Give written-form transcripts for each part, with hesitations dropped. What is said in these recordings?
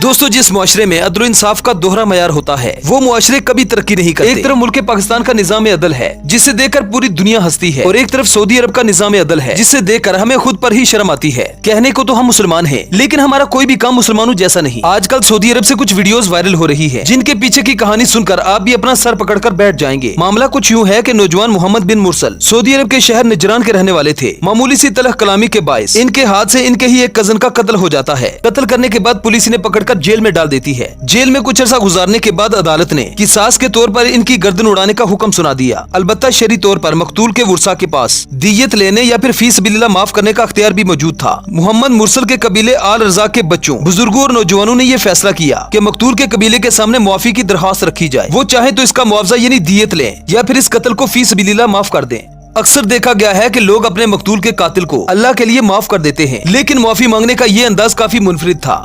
दोस्तों, जिस मुआशरे में अदल इंसाफ का दोहरा मयार होता है वो मुआशरे कभी तरक्की नहीं करते। एक तरफ मुल्क पाकिस्तान का निजाम अदल है जिसे देखकर पूरी दुनिया हंसती है, और एक तरफ सऊदी अरब का निजाम अदल है जिसे देखकर हमें खुद पर ही शर्म आती है। कहने को तो हम मुसलमान हैं, लेकिन हमारा कोई भी काम मुसलमानों जैसा नहीं। आजकल सऊदी अरब से कुछ वीडियोस वायरल हो रही है जिनके पीछे की कहानी सुनकर आप भी अपना सर पकड़कर बैठ जाएंगे। मामला कुछ यूँ है कि नौजवान मोहम्मद बिन मुरसल सऊदी अरब के शहर निजरान के रहने वाले थे। मामूली सी तलख कलामी के बायस इनके हाथ से इनके ही एक कजन का कत्ल हो जाता है। कत्ल करने के बाद पुलिस इन्हें पकड़कर जेल में डाल देती है। जेल में कुछ अर्सा गुजारने के बाद अदालत ने किसास के तौर पर इनकी गर्दन उड़ाने का हुक्म सुना दिया। अलबत्ता शरी तौर पर मकतूल के वुरसा के पास दियत लेने या फिर फी सबिलिल्लाह माफ करने का अख्तियार भी मौजूद था। मोहम्मद मुरसल के कबीले आल रजा के बच्चों, बुजुर्गों और नौजवानों ने यह फैसला किया कि मकतूल के कबीले के सामने मुआफी की दरख्वास्त रखी जाए। वो चाहे तो इसका मुआवजा यानी दियत लें या फिर इस कत्ल को फी सबिलिल्लाह माफ कर दें। अक्सर देखा गया है कि लोग अपने मकतूल के कातिल को अल्लाह के लिए माफ कर देते हैं, लेकिन माफी मांगने का ये अंदाज काफी मुनफरिद था।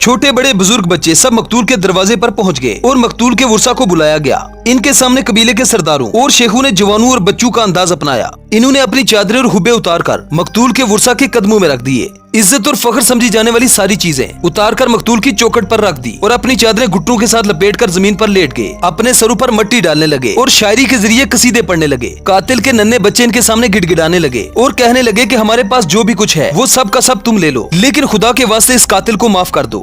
छोटे बड़े बुजुर्ग बच्चे सब मकतूल के दरवाजे पर पहुंच गए और मकतूल के वुरसा को बुलाया गया। इनके सामने कबीले के सरदारों और शेखों ने जवानों और बच्चों का अंदाज अपनाया। इन्होंने अपनी चादरें और हुब्बे उतार कर मकतूल के वुरसा के कदमों में रख दिए। इज्जत और फख्र समझी जाने वाली सारी चीजें उतार कर मकतूल की चौखट पर रख दी और अपनी चादरें घुटनों के साथ लपेटकर जमीन पर लेट गए। अपने सरों पर मिट्टी डालने लगे और शायरी के जरिए कसीदे पढ़ने लगे। कातिल के नन्हे बच्चे इनके सामने गिड़गिड़ाने लगे और कहने लगे कि हमारे पास जो भी कुछ है वो सब का सब तुम ले लो, लेकिन खुदा के वास्ते इस कातिल को माफ कर दो।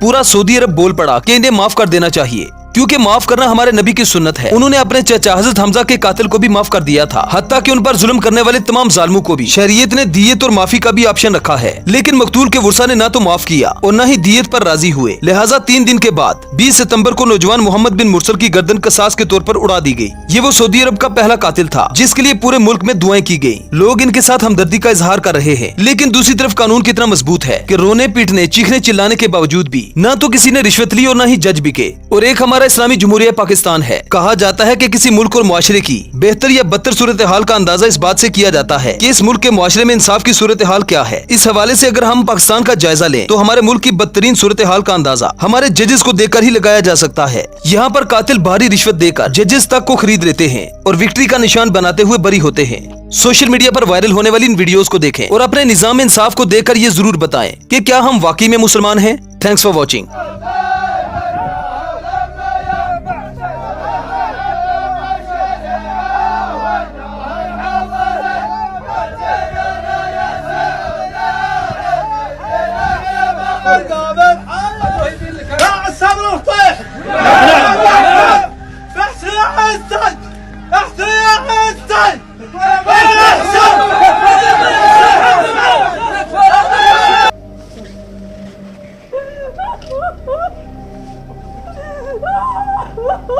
पूरा सऊदी अरब बोल पड़ा कि इन्हें माफ कर देना चाहिए, क्योंकि माफ करना हमारे नबी की सुन्नत है। उन्होंने अपने चाचा हज़रत हमजा के कातिल को भी माफ कर दिया था, हत्ता कि उन पर जुल्म करने वाले तमाम जालिमों को भी। शरीयत ने दियत और माफी का भी ऑप्शन रखा है, लेकिन मकतूल के वुरसा ने ना तो माफ किया और न ही दियत पर राजी हुए। लिहाजा 3 दिन के बाद 20 सितंबर को नौजवान मोहम्मद बिन मुरसल की गर्दन कसास के तौर पर उड़ा दी गई। ये वो सऊदी अरब का पहला कातिल था जिसके लिए पूरे मुल्क में दुआएं की गयी। लोग इनके साथ हमदर्दी का इजहार कर रहे हैं, लेकिन दूसरी तरफ कानून कितना मजबूत है कि रोने पीटने चीखने चिल्लाने के बावजूद भी न तो किसी ने रिश्वत ली और न ही जज बिके। और एक हमारा इस्लामी जमहूरिया पाकिस्तान है। कहा जाता है कि किसी मुल्क और मुआशरे की बेहतर या बदतर सूरत हाल का अंदाजा इस बात से किया जाता है कि इस मुल्क के मुआशरे में इंसाफ की सूरत हाल क्या है। इस हवाले से अगर हम पाकिस्तान का जायजा लें तो हमारे मुल्क की बदतरीन सूरत हाल का अंदाजा हमारे जजेस को देखकर ही लगाया जा सकता है। यहाँ पर कातिल भारी रिश्वत देकर जजेस तक को खरीद लेते हैं और विक्ट्री का निशान बनाते हुए बरी होते हैं। सोशल मीडिया पर वायरल होने वाली इन वीडियोस को देखें और अपने निजाम इंसाफ को देखकर ये जरूर बताएं कि क्या हम वाकई में मुसलमान हैं। Thanks for watching. Ha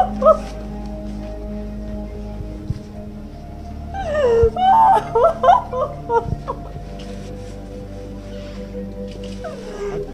ha ha!